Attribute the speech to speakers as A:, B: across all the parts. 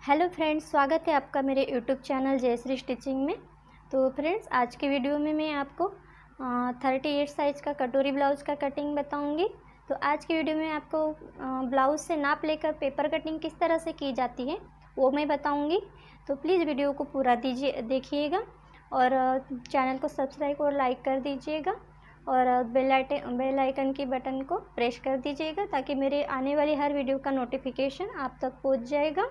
A: Hello friends, स्वागत है आपका मेरे यूट्यूब चैनल जयश्री स्टिचिंग में। तो फ्रेंड्स, आज के वीडियो में मैं आपको 38 साइज़ का कटोरी ब्लाउज़ का कटिंग बताऊंगी। तो आज की वीडियो में आपको ब्लाउज़ से नाप लेकर पेपर कटिंग किस तरह से की जाती है वो मैं बताऊंगी। तो प्लीज़ वीडियो को पूरा देखिएगा और चैनल को सब्सक्राइब और लाइक कर दीजिएगा और बेल आइकन की बटन को प्रेस कर दीजिएगा ताकि मेरे आने वाली हर वीडियो का नोटिफिकेशन आप तक पहुंच जाएगा।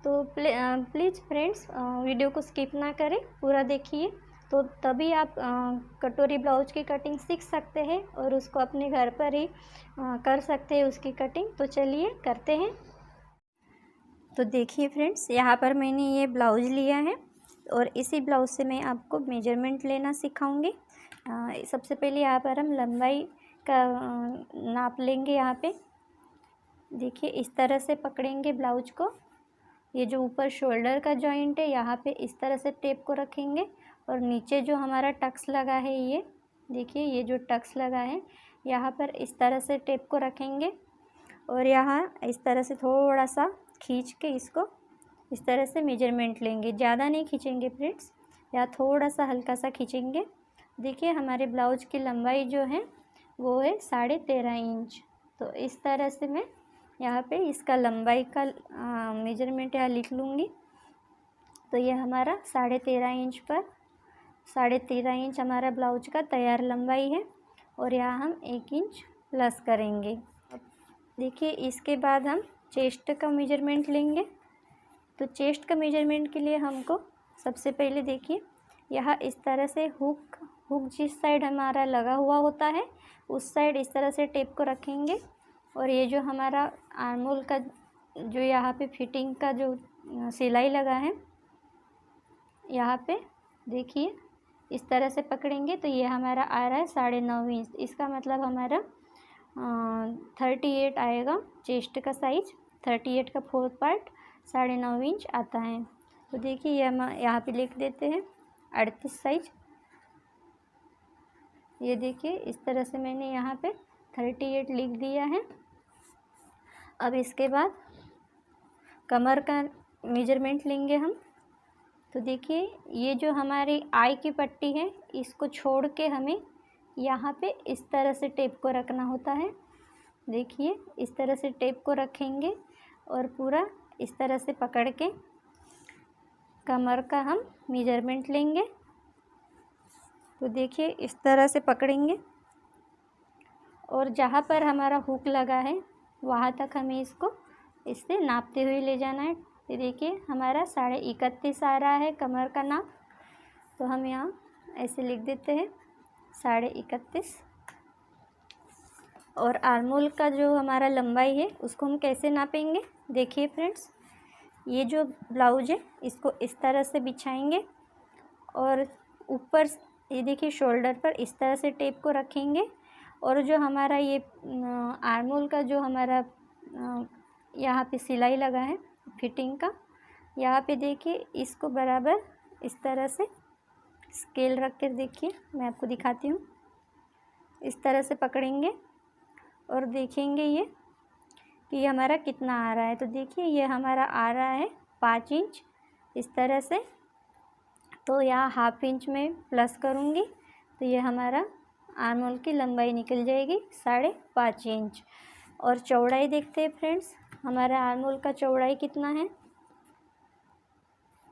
A: तो प्लीज़ फ्रेंड्स, वीडियो को स्किप ना करें, पूरा देखिए। तो तभी आप कटोरी ब्लाउज की कटिंग सीख सकते हैं और उसको अपने घर पर ही कर सकते हैं उसकी कटिंग। तो चलिए करते हैं। तो देखिए फ्रेंड्स, यहाँ पर मैंने ये ब्लाउज लिया है और इसी ब्लाउज से मैं आपको मेजरमेंट लेना सिखाऊंगी। सबसे पहले यहाँ पर हम लंबाई का नाप लेंगे। यहाँ पे देखिए, इस तरह से पकड़ेंगे ब्लाउज को। ये जो ऊपर शोल्डर का जॉइंट है यहाँ पे इस तरह से टेप को रखेंगे और नीचे जो हमारा टक्स लगा है, ये देखिए, ये जो टक्स लगा है यहाँ पर इस तरह से टेप को रखेंगे और यहाँ इस तरह से थोड़ा सा खींच के इसको इस तरह से मेजरमेंट लेंगे। ज़्यादा नहीं खींचेंगे फ्रेंड्स, या थोड़ा सा हल्का सा खींचेंगे। देखिए, हमारे ब्लाउज की लंबाई जो है वो है 13.5 इंच। तो इस तरह से मैं यहाँ पे इसका लंबाई का मेजरमेंट यहाँ लिख लूँगी। तो ये हमारा 13.5 इंच पर 13.5 इंच हमारा ब्लाउज का तैयार लंबाई है और यहाँ हम 1 इंच प्लस करेंगे। देखिए, इसके बाद हम चेस्ट का मेजरमेंट लेंगे। तो चेस्ट का मेजरमेंट के लिए हमको सबसे पहले देखिए, यहाँ इस तरह से हुक जिस साइड हमारा लगा हुआ होता है उस साइड इस तरह से टेप को रखेंगे और ये जो हमारा आर्मोल का जो यहाँ पे फिटिंग का जो सिलाई लगा है यहाँ पे देखिए इस तरह से पकड़ेंगे। तो ये हमारा आ रहा है 9.5 इंच। इसका मतलब हमारा 38 आएगा। चेस्ट का साइज 38 का 4th पार्ट 9.5 इंच आता है। तो देखिए, ये हम यहाँ पे लिख देते हैं 38 साइज। ये देखिए, इस तरह से मैंने यहाँ पे 38 लिख दिया है। अब इसके बाद कमर का मेजरमेंट लेंगे हम। तो देखिए, ये जो हमारी आई की पट्टी है इसको छोड़ के हमें यहाँ पे इस तरह से टेप को रखना होता है। देखिए, इस तरह से टेप को रखेंगे और पूरा इस तरह से पकड़ के कमर का हम मेजरमेंट लेंगे। तो देखिए, इस तरह से पकड़ेंगे और जहाँ पर हमारा हुक लगा है वहाँ तक हमें इसको इससे नापते हुए ले जाना है। ये देखिए, हमारा 31.5 आ रहा है कमर का नाप। तो हम यहाँ ऐसे लिख देते हैं 31.5। और आर्मोल का जो हमारा लंबाई है उसको हम कैसे नापेंगे। देखिए फ्रेंड्स, ये जो ब्लाउज है इसको इस तरह से बिछाएंगे और ऊपर ये देखिए शोल्डर पर इस तरह से टेप को रखेंगे और जो हमारा ये आर्मोल का जो हमारा यहाँ पे सिलाई लगा है फिटिंग का, यहाँ पे देखिए इसको बराबर इस तरह से स्केल रख कर, देखिए मैं आपको दिखाती हूँ, इस तरह से पकड़ेंगे और देखेंगे ये कि ये हमारा कितना आ रहा है। तो देखिए, ये हमारा आ रहा है 5 इंच इस तरह से। तो यहाँ हाफ इंच में प्लस करूँगी तो ये हमारा आर्मोल की लंबाई निकल जाएगी 5.5 इंच। और चौड़ाई देखते हैं फ्रेंड्स, हमारा आर्मोल का चौड़ाई कितना है,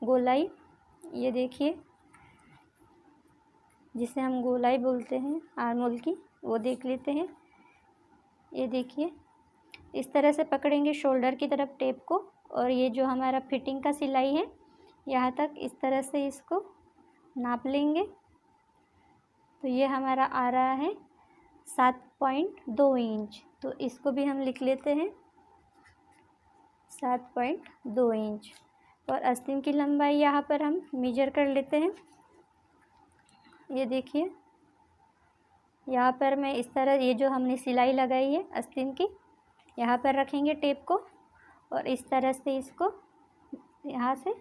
A: गोलाई, ये देखिए जिसे हम गोलाई बोलते हैं आर्मोल की, वो देख लेते हैं। ये देखिए, इस तरह से पकड़ेंगे शोल्डर की तरफ टेप को और ये जो हमारा फिटिंग का सिलाई है यहाँ तक इस तरह से इसको नाप लेंगे। तो ये हमारा आ रहा है 7.2 इंच। तो इसको भी हम लिख लेते हैं 7.2 इंच। और आस्तीन की लंबाई यहाँ पर हम मेजर कर लेते हैं। ये देखिए, यहाँ पर मैं इस तरह ये जो हमने सिलाई लगाई है आस्तीन की यहाँ पर रखेंगे टेप को और इस तरह से इसको यहाँ से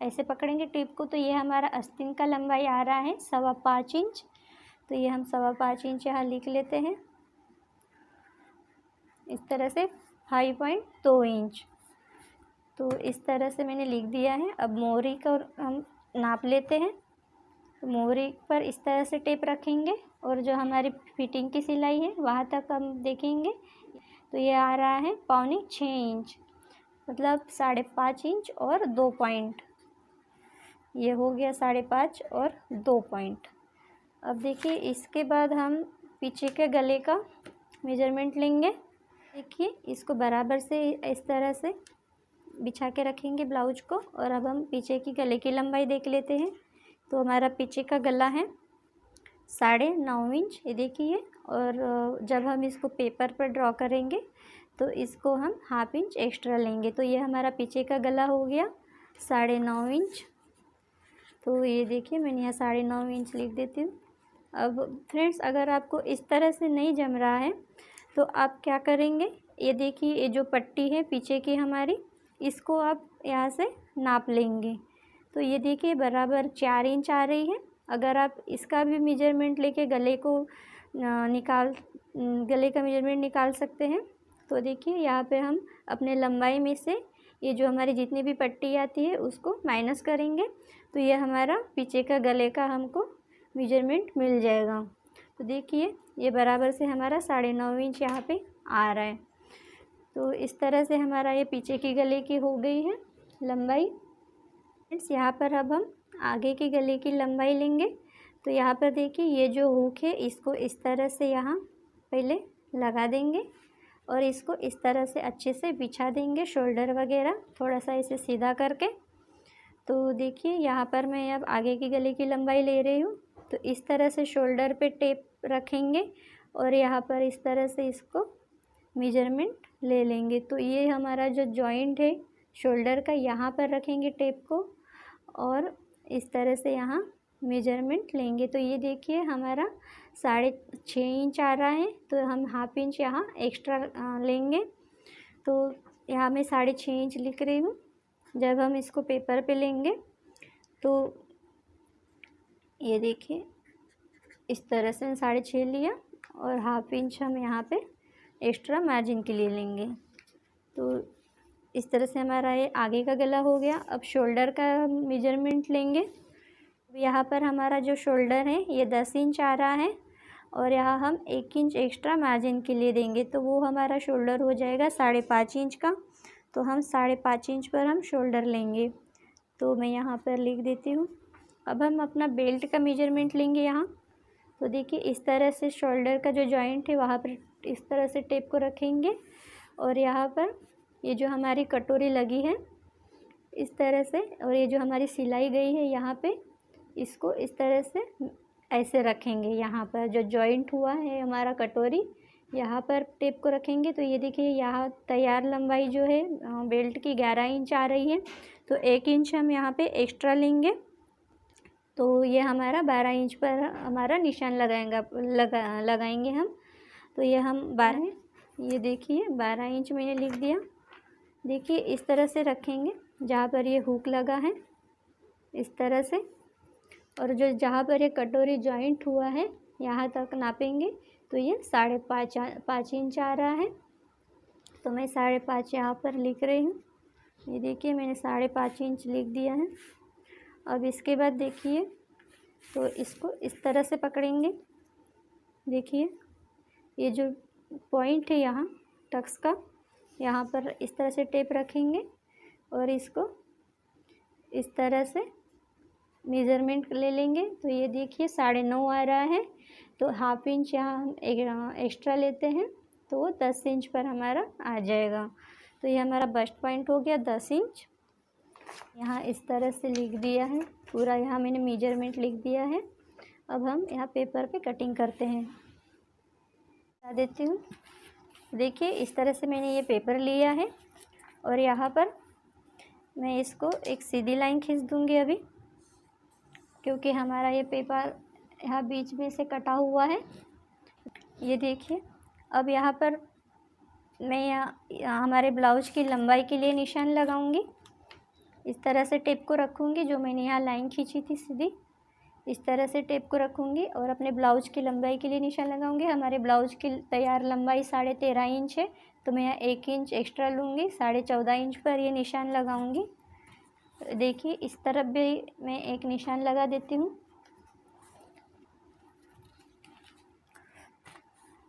A: ऐसे पकड़ेंगे टेप को। तो ये हमारा आस्तीन का लंबाई आ रहा है 5.25 इंच। तो ये हम 5.25 इंच यहाँ लिख लेते हैं इस तरह से 5.2 इंच। तो इस तरह से मैंने लिख दिया है। अब मोहरी को हम नाप लेते हैं। तो मोहरी पर इस तरह से टेप रखेंगे और जो हमारी फिटिंग की सिलाई है वहाँ तक हम देखेंगे। तो ये आ रहा है 6.25 इंच, मतलब 5.5 इंच और 2 पॉइंट। ये हो गया 5.5 और 2 पॉइंट। अब देखिए इसके बाद हम पीछे के गले का मेजरमेंट लेंगे। देखिए इसको बराबर से इस तरह से बिछा के रखेंगे ब्लाउज को। और अब हम पीछे की गले की लंबाई देख लेते हैं। तो हमारा पीछे का गला है 9.5 इंच, ये देखिए। और जब हम इसको पेपर पर ड्रॉ करेंगे तो इसको हम 1/2 इंच एक्स्ट्रा लेंगे। तो ये हमारा पीछे का गला हो गया 9.5 इंच। तो ये देखिए मैंने यहाँ 9.5 इंच लिख देती हूँ। अब फ्रेंड्स, अगर आपको इस तरह से नहीं जम रहा है तो आप क्या करेंगे, ये देखिए ये जो पट्टी है पीछे की हमारी, इसको आप यहाँ से नाप लेंगे। तो ये देखिए बराबर 4 इंच आ रही है। अगर आप इसका भी मेजरमेंट लेके गले का मेजरमेंट निकाल सकते हैं। तो देखिए यहाँ पे हम अपने लंबाई में से ये जो हमारी जितनी भी पट्टी आती है उसको माइनस करेंगे। तो ये हमारा पीछे का गले का हमको मेजरमेंट मिल जाएगा। तो देखिए ये बराबर से हमारा 9.5 इंच यहाँ पे आ रहा है। तो इस तरह से हमारा ये पीछे की गले की हो गई है लंबाई। फ्रेंड्स, यहाँ पर अब हम आगे की गले की लंबाई लेंगे। तो यहाँ पर देखिए ये जो हुक है इसको इस तरह से यहाँ पहले लगा देंगे और इसको इस तरह से अच्छे से बिछा देंगे, शोल्डर वगैरह थोड़ा सा इसे सीधा करके। तो देखिए यहाँ पर मैं अब आगे की गले की लंबाई ले रही हूँ। तो इस तरह से शोल्डर पे टेप रखेंगे और यहाँ पर इस तरह से इसको मेजरमेंट ले लेंगे। तो ये हमारा जो जॉइंट है शोल्डर का, यहाँ पर रखेंगे टेप को और इस तरह से यहाँ मेजरमेंट लेंगे। तो ये देखिए हमारा 6.5 इंच आ रहा है। तो हम 1/2 इंच यहाँ एक्स्ट्रा लेंगे। तो यहाँ मैं 6.5 इंच लिख रही हूँ। जब हम इसको पेपर पे लेंगे तो ये देखिए इस तरह से 6.5 लिया और 1/2 इंच हम यहाँ पे एक्स्ट्रा मार्जिन के लिए लेंगे। तो इस तरह से हमारा ये आगे का गला हो गया। अब शोल्डर का मेजरमेंट लेंगे। यहाँ पर हमारा जो शोल्डर है ये 10 इंच आ रहा है और यहाँ हम 1 इंच एक्स्ट्रा मार्जिन के लिए देंगे। तो वो हमारा शोल्डर हो जाएगा 5.5 इंच का। तो हम 5.5 इंच पर हम शोल्डर लेंगे। तो मैं यहाँ पर लिख देती हूँ। अब हम अपना बेल्ट का मेजरमेंट लेंगे यहाँ। तो देखिए इस तरह से शोल्डर का जो जॉइंट है वहाँ पर इस तरह से टेप को रखेंगे और यहाँ पर ये जो हमारी कटोरी लगी है इस तरह से, और ये जो हमारी सिलाई गई है यहाँ पे, इसको इस तरह से ऐसे रखेंगे। यहाँ पर जो जॉइंट हुआ है हमारा कटोरी, यहाँ पर टेप को रखेंगे। तो ये देखिए यहाँ तैयार लंबाई जो है बेल्ट की 11 इंच आ रही है। तो 1 इंच हम यहाँ पे एक्स्ट्रा लेंगे। तो ये हमारा 12 इंच पर हमारा निशान लगाएंगे हम। तो ये हम 12, ये देखिए 12 इंच मैंने लिख दिया। देखिए इस तरह से रखेंगे जहाँ पर ये हुक लगा है इस तरह से, और जो जहाँ पर ये कटोरी जॉइंट हुआ है यहाँ तक नापेंगे। तो ये 5.5 इंच आ रहा है। तो मैं 5.5 यहाँ पर लिख रही हूँ। ये देखिए मैंने 5.5 इंच लिख दिया है। अब इसके बाद देखिए तो इसको इस तरह से पकड़ेंगे। देखिए ये जो पॉइंट है यहाँ टक्स का, यहाँ पर इस तरह से टेप रखेंगे और इसको इस तरह से मेज़रमेंट ले लेंगे। तो ये देखिए 9.5 आ रहा है। तो 1/2 इंच यहाँ हम एक्स्ट्रा लेते हैं तो वो 10 इंच पर हमारा आ जाएगा। तो ये हमारा बस्ट पॉइंट हो गया 10 इंच। यहाँ इस तरह से लिख दिया है पूरा, यहाँ मैंने मेजरमेंट लिख दिया है। अब हम यहाँ पेपर पे कटिंग करते हैं। बता देती हूँ। देखिए इस तरह से मैंने ये पेपर लिया है और यहाँ पर मैं इसको एक सीधी लाइन खींच दूँगी अभी, क्योंकि हमारा ये पेपर यहाँ बीच में से कटा हुआ है। ये देखिए अब यहाँ पर मैं यहाँ हमारे ब्लाउज की लंबाई के लिए निशान लगाऊंगी। इस तरह से टेप को रखूँगी, जो मैंने यहाँ लाइन खींची थी सीधी, इस तरह से टेप को रखूँगी और अपने ब्लाउज की लंबाई के लिए निशान लगाऊंगी। हमारे ब्लाउज की तैयार लंबाई 13.5 इंच है। तो मैं यहाँ 1 इंच एक्स्ट्रा लूँगी, 14.5 इंच पर ये निशान लगाऊंगी। देखिए इस तरफ भी मैं एक निशान लगा देती हूँ।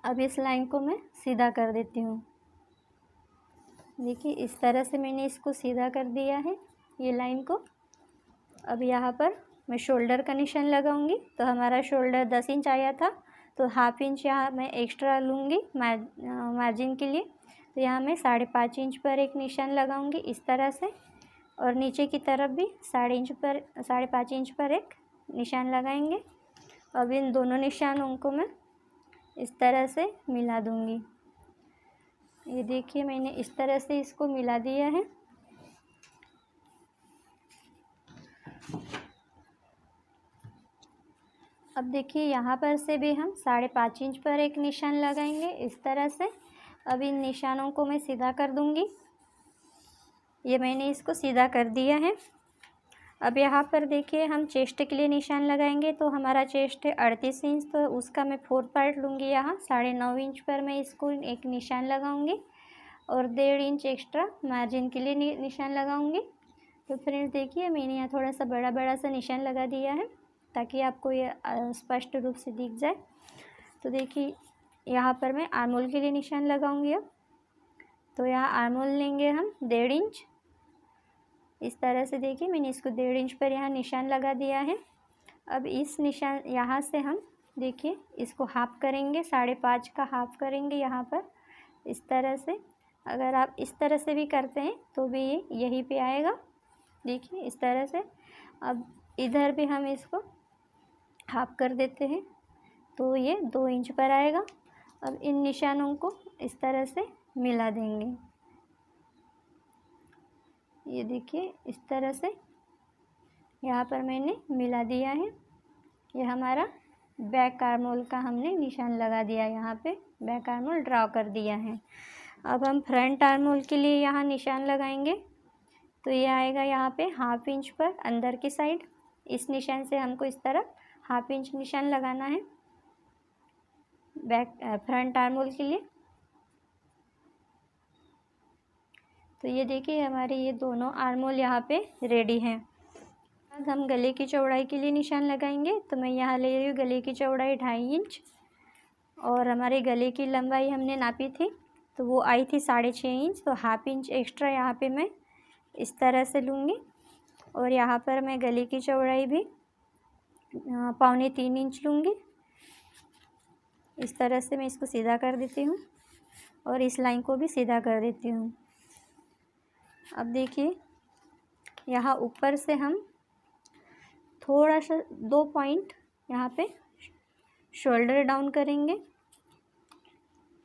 A: अब इस लाइन को मैं सीधा कर देती हूँ। देखिए इस तरह से मैंने इसको सीधा कर दिया है ये लाइन को। अब यहाँ पर मैं शोल्डर का निशान लगाऊंगी। तो हमारा शोल्डर 10 इंच आया था, तो हाफ इंच यहाँ मैं एक्स्ट्रा लूँगी मार्जिन के लिए। तो यहाँ मैं 5.5 इंच पर एक निशान लगाऊंगी इस तरह से, और नीचे की तरफ भी 5.5 इंच पर एक निशान लगाएंगे। अब इन दोनों निशानों को मैं इस तरह से मिला दूंगी। ये देखिए मैंने इस तरह से इसको मिला दिया है। अब देखिए यहाँ पर से भी हम 5.5 इंच पर एक निशान लगाएंगे इस तरह से। अब इन निशानों को मैं सीधा कर दूंगी। ये मैंने इसको सीधा कर दिया है। अब यहाँ पर देखिए हम चेस्ट के लिए निशान लगाएंगे। तो हमारा चेस्ट है 38 इंच, तो उसका मैं 4 पार्ट लूँगी। यहाँ 9.5 इंच पर मैं इसको एक निशान लगाऊंगी और 1.5 इंच एक्स्ट्रा मार्जिन के लिए निशान लगाऊंगी। तो फ्रेंड्स देखिए मैंने यहाँ थोड़ा सा बड़ा सा निशान लगा दिया है ताकि आपको ये स्पष्ट रूप से दिख जाए। तो देखिए यहाँ पर मैं आर्मोल के लिए निशान लगाऊंगी। अब तो यहाँ आर्मोल लेंगे हम 1.5 इंच इस तरह से। देखिए मैंने इसको 1.5 इंच पर यहाँ निशान लगा दिया है। अब इस निशान यहाँ से हम देखिए इसको हाफ करेंगे, 5.5 का हाफ करेंगे यहाँ पर इस तरह से। अगर आप इस तरह से भी करते हैं तो भी ये यहीं पे आएगा। देखिए इस तरह से। अब इधर भी हम इसको हाफ कर देते हैं तो ये 2 इंच पर आएगा। अब इन निशानों को इस तरह से मिला देंगे। ये देखिए इस तरह से यहाँ पर मैंने मिला दिया है। ये हमारा बैक आर्मोल का हमने निशान लगा दिया, यहाँ पे बैक आर्मोल ड्रॉ कर दिया है। अब हम फ्रंट आर्मोल के लिए यहाँ निशान लगाएंगे। तो ये आएगा यहाँ पे हाफ इंच पर अंदर की साइड। इस निशान से हमको इस तरफ हाफ इंच निशान लगाना है फ्रंट आर्मोल के लिए। तो ये देखिए हमारे ये दोनों आर्मोल यहाँ पे रेडी हैं। अब हम गले की चौड़ाई के लिए निशान लगाएंगे। तो मैं यहाँ ले रही हूँ गले की चौड़ाई 2.5 इंच, और हमारे गले की लंबाई हमने नापी थी तो वो आई थी 6.5 इंच। तो हाफ इंच एक्स्ट्रा यहाँ पे मैं इस तरह से लूँगी, और यहाँ पर मैं गले की चौड़ाई भी 2.25 इंच लूँगी। इस तरह से मैं इसको सीधा कर देती हूँ और इस लाइन को भी सीधा कर देती हूँ। अब देखिए यहाँ ऊपर से हम थोड़ा सा 2 पॉइंट यहाँ पे शोल्डर डाउन करेंगे।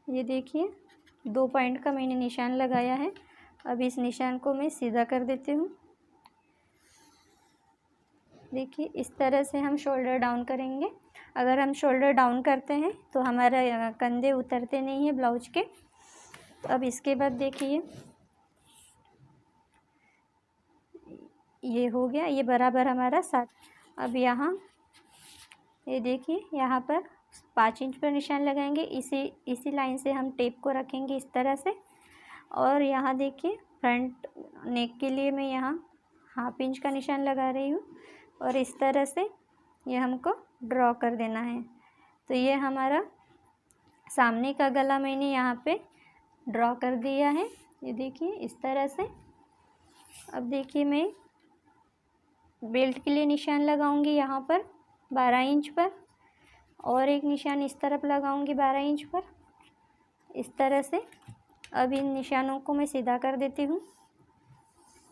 A: ये देखिए 2 पॉइंट का मैंने निशान लगाया है। अब इस निशान को मैं सीधा कर देती हूँ। देखिए इस तरह से हम शोल्डर डाउन करेंगे। अगर हम शोल्डर डाउन करते हैं तो हमारा कंधे उतरते नहीं हैं ब्लाउज के। तो अब इसके बाद देखिए ये हो गया, ये बराबर हमारा 7। अब यहाँ ये देखिए यहाँ पर 5 इंच पर निशान लगाएंगे। इसी लाइन से हम टेप को रखेंगे इस तरह से। और यहाँ देखिए फ्रंट नेक के लिए मैं यहाँ हाफ इंच का निशान लगा रही हूँ, और इस तरह से ये हमको ड्रॉ कर देना है। तो ये हमारा सामने का गला मैंने यहाँ पे ड्रॉ कर दिया है। ये देखिए इस तरह से। अब देखिए मैं बेल्ट के लिए निशान लगाऊंगी यहाँ पर 12 इंच पर, और एक निशान इस तरफ लगाऊंगी 12 इंच पर इस तरह से। अब इन निशानों को मैं सीधा कर देती हूँ।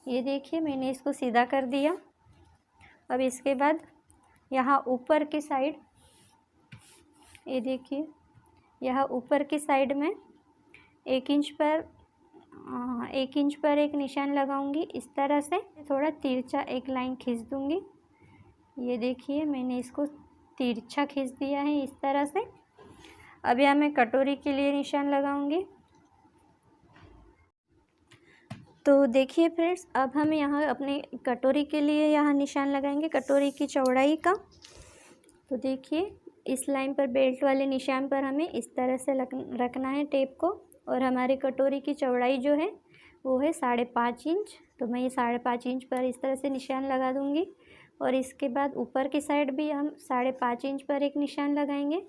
A: ये देखिए मैंने इसको सीधा कर दिया। अब इसके बाद यहाँ ऊपर की साइड, ये देखिए यहाँ ऊपर की साइड में 1 इंच पर एक निशान लगाऊंगी इस तरह से। थोड़ा तिरछा एक लाइन खींच दूंगी। ये देखिए मैंने इसको तिरछा खींच दिया है इस तरह से। अब यहाँ मैं कटोरी के लिए निशान लगाऊंगी। तो देखिए फ्रेंड्स अब हम यहाँ अपने कटोरी के लिए यहाँ निशान लगाएंगे कटोरी की चौड़ाई का। तो देखिए इस लाइन पर बेल्ट वाले निशान पर हमें इस तरह से रखना है टेप को, और हमारी कटोरी की चौड़ाई जो है वो है 5.5 इंच। तो मैं ये 5.5 इंच पर इस तरह से निशान लगा दूँगी और इसके बाद ऊपर की साइड भी हम 5.5 इंच पर एक निशान लगाएंगे।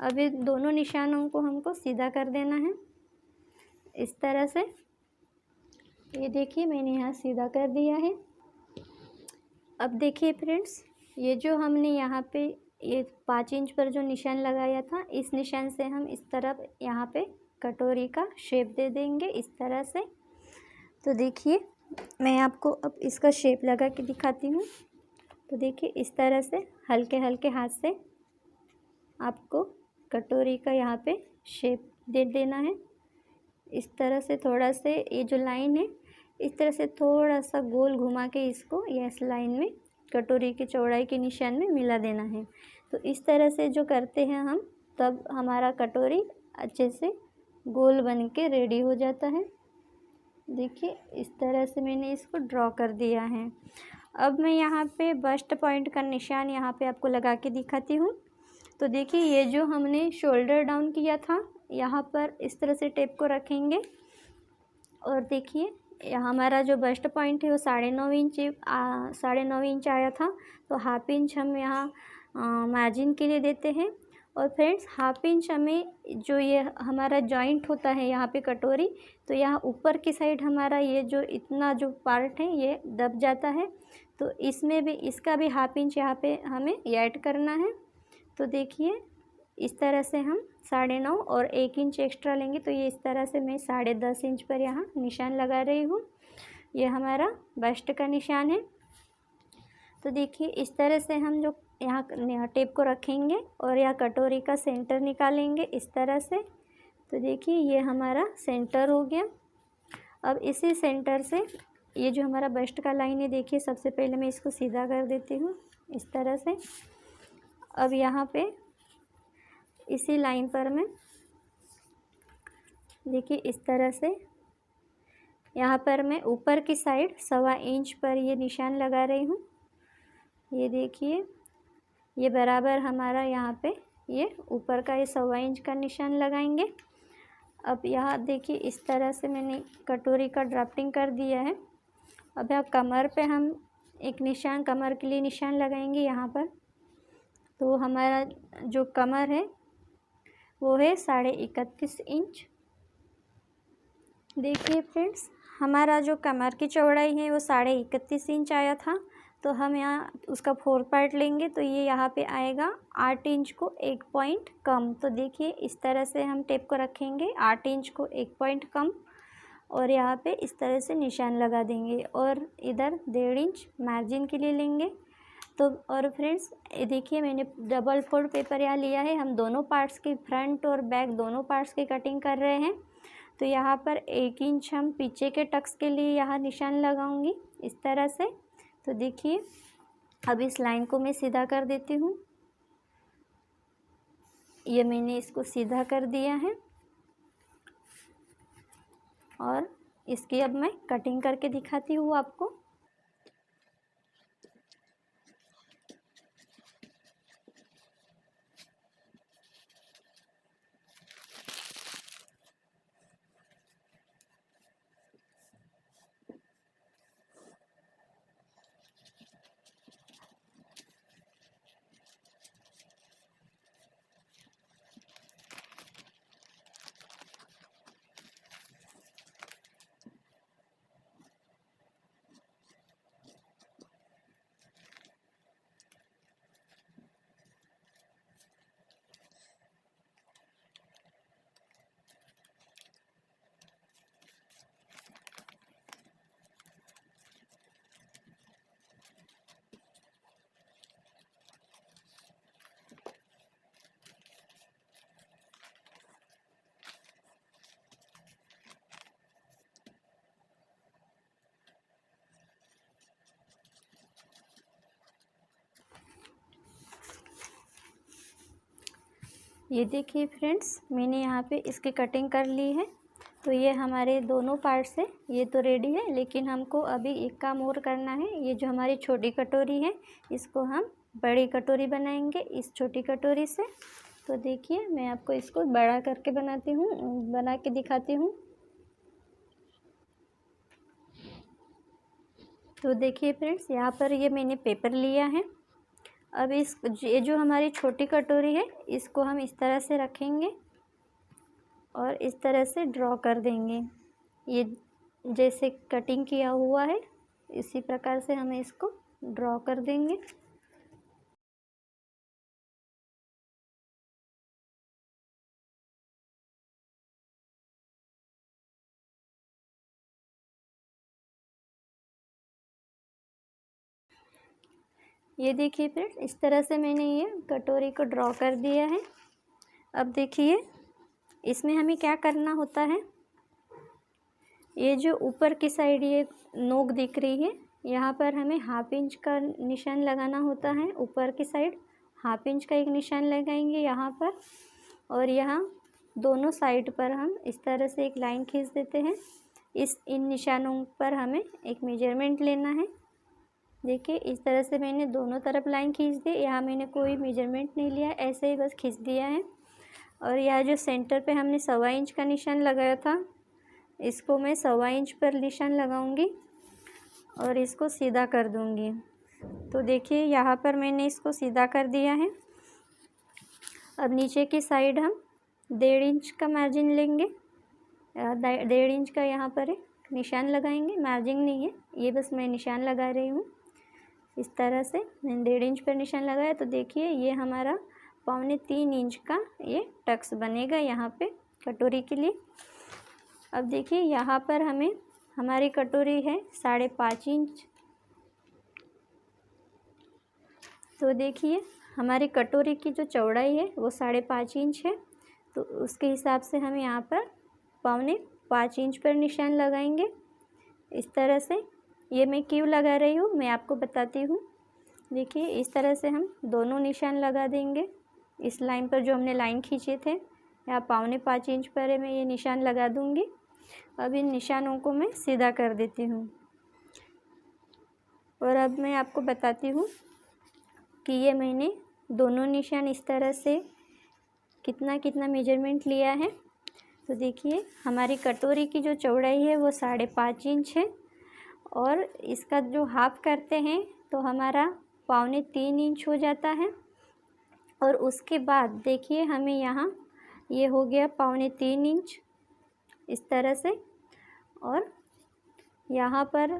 A: अब ये दोनों निशानों को हमको सीधा कर देना है इस तरह से। ये देखिए मैंने यहाँ सीधा कर दिया है। अब देखिए फ्रेंड्स, ये जो हमने यहाँ पे ये 5 इंच पर जो निशान लगाया था, इस निशान से हम इस तरफ यहाँ पे कटोरी का शेप दे देंगे इस तरह से। तो देखिए मैं आपको अब इसका शेप लगा के दिखाती हूँ। तो देखिए इस तरह से हल्के हल्के हाथ से आपको कटोरी का यहाँ पे शेप दे देना है इस तरह से। थोड़ा से ये जो लाइन है इस तरह से थोड़ा सा गोल घुमा के इसको इस लाइन में कटोरी की चौड़ाई के निशान में मिला देना है। तो इस तरह से जो करते हैं हम, तब हमारा कटोरी अच्छे से गोल बन के रेडी हो जाता है। देखिए इस तरह से मैंने इसको ड्रॉ कर दिया है। अब मैं यहाँ पे बस्ट पॉइंट का निशान यहाँ पे आपको लगा के दिखाती हूँ। तो देखिए ये जो हमने शोल्डर डाउन किया था, यहाँ पर इस तरह से टेप को रखेंगे और देखिए यहाँ हमारा जो बस्ट पॉइंट है वो 9.5 इंच आया था। तो हाफ इंच हम यहाँ मार्जिन के लिए देते हैं। और फ्रेंड्स, हाफ इंच हमें जो ये हमारा जॉइंट होता है यहाँ पे कटोरी, तो यहाँ ऊपर की साइड हमारा ये जो इतना जो पार्ट है ये दब जाता है। तो इसमें भी इसका भी हाफ इंच यहाँ पे हमें ऐड करना है। तो देखिए इस तरह से हम 9.5 और 1 इंच एक्स्ट्रा लेंगे। तो ये इस तरह से मैं 10.5 इंच पर यहाँ निशान लगा रही हूँ। ये हमारा बस्ट का निशान है। तो देखिए इस तरह से हम जो यहाँ टेप को रखेंगे और यहाँ कटोरी का सेंटर निकालेंगे इस तरह से। तो देखिए ये हमारा सेंटर हो गया। अब इसी सेंटर से ये जो हमारा बस्ट का लाइन है, देखिए सबसे पहले मैं इसको सीधा कर देती हूँ इस तरह से। अब यहाँ पे इसी लाइन पर मैं देखिए इस तरह से यहाँ पर मैं ऊपर की साइड 1.25 इंच पर ये निशान लगा रही हूँ। ये देखिए ये बराबर हमारा यहाँ पे ये ऊपर का ये 1.25 इंच का निशान लगाएंगे। अब यहाँ देखिए इस तरह से मैंने कटोरी का ड्राफ्टिंग कर दिया है। अब यहाँ कमर पे हम एक निशान, कमर के लिए निशान लगाएंगे यहाँ पर। तो हमारा जो कमर है वो है 31.5 इंच। देखिए फ्रेंड्स, हमारा जो कमर की चौड़ाई है वो 31.5 इंच आया था। तो हम यहाँ उसका 4 पार्ट लेंगे। तो ये यहाँ पे आएगा 8 इंच को 1 पॉइंट कम। तो देखिए इस तरह से हम टेप को रखेंगे 8 इंच को 1 पॉइंट कम और यहाँ पे इस तरह से निशान लगा देंगे और इधर 1.5 इंच मार्जिन के लिए लेंगे। तो और फ्रेंड्स, ये देखिए मैंने डबल फोल्ड पेपर यहाँ लिया है। हम दोनों पार्ट्स की, फ्रंट और बैक दोनों पार्ट्स की कटिंग कर रहे हैं। तो यहाँ पर 1 इंच हम पीछे के टक्स के लिए यहाँ निशान लगाऊंगी इस तरह से। तो देखिए अब इस लाइन को मैं सीधा कर देती हूँ। ये मैंने इसको सीधा कर दिया है और इसकी अब मैं कटिंग करके दिखाती हूँ आपको। ये देखिए फ्रेंड्स, मैंने यहाँ पे इसकी कटिंग कर ली है। तो ये हमारे दोनों पार्ट से ये तो रेडी है, लेकिन हमको अभी एक काम और करना है। ये जो हमारी छोटी कटोरी है इसको हम बड़ी कटोरी बनाएंगे इस छोटी कटोरी से। तो देखिए मैं आपको इसको बड़ा करके बना के दिखाती हूँ। तो देखिए फ्रेंड्स, यहाँ पर ये मैंने पेपर लिया है। अब ये जो हमारी छोटी कटोरी है, इसको हम इस तरह से रखेंगे और इस तरह से ड्रॉ कर देंगे। ये जैसे कटिंग किया हुआ है इसी प्रकार से हमें इसको ड्रॉ कर देंगे। ये देखिए फ्रेंड्स, इस तरह से मैंने ये कटोरी को ड्रॉ कर दिया है। अब देखिए इसमें हमें क्या करना होता है, ये जो ऊपर की साइड ये नोक दिख रही है, यहाँ पर हमें 1/2 इंच का निशान लगाना होता है। ऊपर की साइड 1/2 इंच का एक निशान लगाएंगे यहाँ पर, और यहाँ दोनों साइड पर हम इस तरह से एक लाइन खींच देते हैं। इन निशानों पर हमें एक मेजरमेंट लेना है। देखिए इस तरह से मैंने दोनों तरफ लाइन खींच दी। यहाँ मैंने कोई मेजरमेंट नहीं लिया, ऐसे ही बस खींच दिया है। और यहाँ जो सेंटर पे हमने 1.25 इंच का निशान लगाया था, इसको मैं 1.25 इंच पर निशान लगाऊंगी और इसको सीधा कर दूंगी। तो देखिए यहाँ पर मैंने इसको सीधा कर दिया है। अब नीचे की साइड हम 1.5 इंच का मार्जिन लेंगे। 1.5 इंच का यहाँ पर एक निशान लगाएंगे, मार्जिन नहीं है, ये बस मैं निशान लगा रही हूँ। इस तरह से मैंने 1.5 इंच पर निशान लगाया। तो देखिए ये हमारा 2.25 इंच का ये टक्स बनेगा यहाँ पे कटोरी के लिए। अब देखिए यहाँ पर हमारी कटोरी है 5.5 इंच। तो देखिए हमारी कटोरी की जो चौड़ाई है वो 5.5 इंच है। तो उसके हिसाब से हम यहाँ पर 4.25 इंच पर निशान लगाएंगे इस तरह से। ये मैं क्यों लगा रही हूँ मैं आपको बताती हूँ। देखिए इस तरह से हम दोनों निशान लगा देंगे। इस लाइन पर जो हमने लाइन खींचे थे, यहाँ 4.25 इंच पर मैं ये निशान लगा दूँगी। अब इन निशानों को मैं सीधा कर देती हूँ। और अब मैं आपको बताती हूँ कि ये मैंने दोनों निशान इस तरह से कितना कितना मेजरमेंट लिया है। तो देखिए हमारी कटोरी की जो चौड़ाई है वो 5.5 इंच है, और इसका जो हाफ करते हैं तो हमारा 3.25 इंच हो जाता है। और उसके बाद देखिए हमें यहाँ ये हो गया 3.25 इंच इस तरह से। और यहाँ पर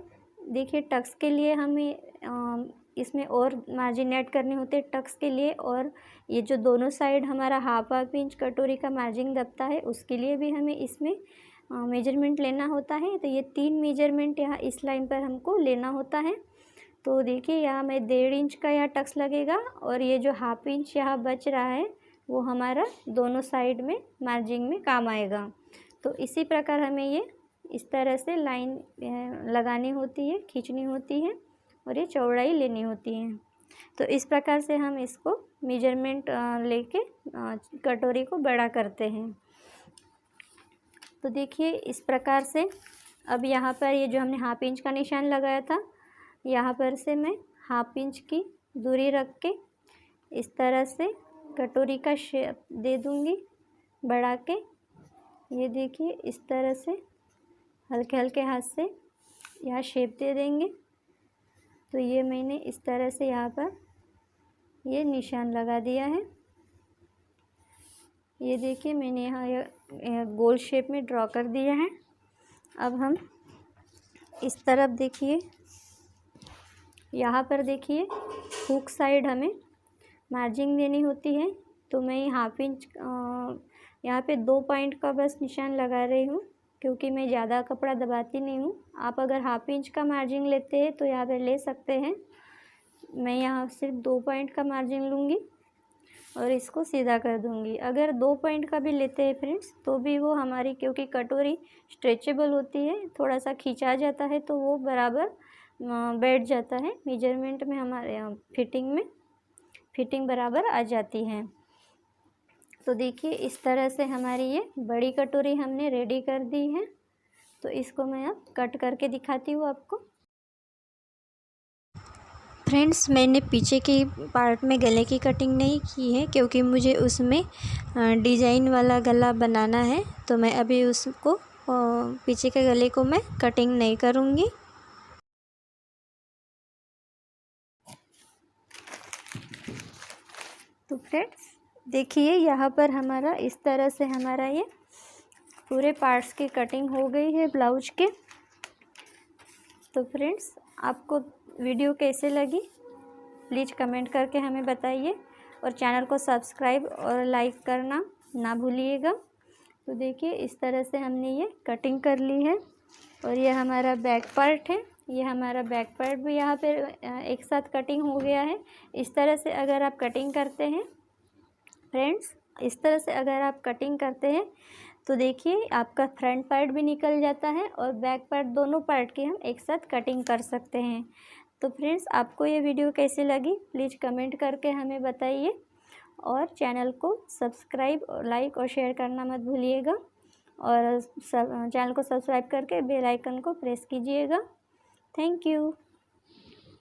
A: देखिए टक्स के लिए हमें इसमें और मार्जिन ऐड करने होते हैं टक्स के लिए, और ये जो दोनों साइड हमारा 1/2 इंच कटोरी का मार्जिन दबता है उसके लिए भी हमें इसमें मेजरमेंट लेना होता है। तो ये 3 मेजरमेंट यहाँ इस लाइन पर हमको लेना होता है। तो देखिए यहाँ मैं 1.5 इंच का यहाँ टक्स लगेगा, और ये जो 1/2 इंच यहाँ बच रहा है वो हमारा दोनों साइड में मार्जिन में काम आएगा। तो इसी प्रकार हमें ये इस तरह से लाइन लगानी होती है, खींचनी होती है, और ये चौड़ाई लेनी होती है। तो इस प्रकार से हम इसको मेजरमेंट लेके कटोरी को बड़ा करते हैं। तो देखिए इस प्रकार से अब यहाँ पर ये जो हमने 1/2 इंच का निशान लगाया था, यहाँ पर से मैं 1/2 इंच की दूरी रख के इस तरह से कटोरी का शेप दे दूँगी बढ़ा के। ये देखिए इस तरह से हल्के हल्के हाथ से यहाँ शेप दे देंगे। तो ये मैंने इस तरह से यहाँ पर ये निशान लगा दिया है। ये देखिए मैंने यहाँ गोल शेप में ड्रॉ कर दिया है। अब हम इस तरफ देखिए, यहाँ पर देखिए हुक साइड हमें मार्जिन देनी होती है। तो मैं 1/2 इंच यहाँ पे 2 पॉइंट का बस निशान लगा रही हूँ, क्योंकि मैं ज़्यादा कपड़ा दबाती नहीं हूँ। आप अगर 1/2 इंच का मार्जिन लेते हैं तो यहाँ पे ले सकते हैं। मैं यहाँ सिर्फ 2 पॉइंट का मार्जिन लूँगी और इसको सीधा कर दूँगी। अगर 2 पॉइंट का भी लेते हैं फ्रेंड्स तो भी वो हमारी, क्योंकि कटोरी स्ट्रेचेबल होती है, थोड़ा सा खींचा जाता है तो वो बराबर बैठ जाता है मेजरमेंट में, हमारे फिटिंग बराबर आ जाती है। तो देखिए इस तरह से हमारी ये बड़ी कटोरी हमने रेडी कर दी है। तो इसको मैं अब कट करके दिखाती हूँ आपको। फ्रेंड्स, मैंने पीछे के पार्ट में गले की कटिंग नहीं की है क्योंकि मुझे उसमें डिज़ाइन वाला गला बनाना है। तो मैं अभी उसको पीछे के गले को मैं कटिंग नहीं करूँगी। तो फ्रेंड्स देखिए, यहाँ पर हमारा इस तरह से हमारा ये पूरे पार्ट्स की कटिंग हो गई है ब्लाउज के। तो फ्रेंड्स, आपको वीडियो कैसे लगी प्लीज़ कमेंट करके हमें बताइए और चैनल को सब्सक्राइब और लाइक करना ना भूलिएगा। तो देखिए, इस तरह से हमने ये कटिंग कर ली है और ये हमारा बैक पार्ट है। ये हमारा बैक पार्ट भी यहाँ पे एक साथ कटिंग हो गया है। इस तरह से अगर आप कटिंग करते हैं फ्रेंड्स, इस तरह से अगर आप कटिंग करते हैं तो देखिए आपका फ्रंट पार्ट भी निकल जाता है और बैक पार्ट, दोनों पार्ट की हम एक साथ कटिंग कर सकते हैं। तो फ्रेंड्स, आपको ये वीडियो कैसी लगी प्लीज़ कमेंट करके हमें बताइए और चैनल को सब्सक्राइब, लाइक और शेयर करना मत भूलिएगा और चैनल को सब्सक्राइब करके बेल आइकन को प्रेस कीजिएगा। Thank you.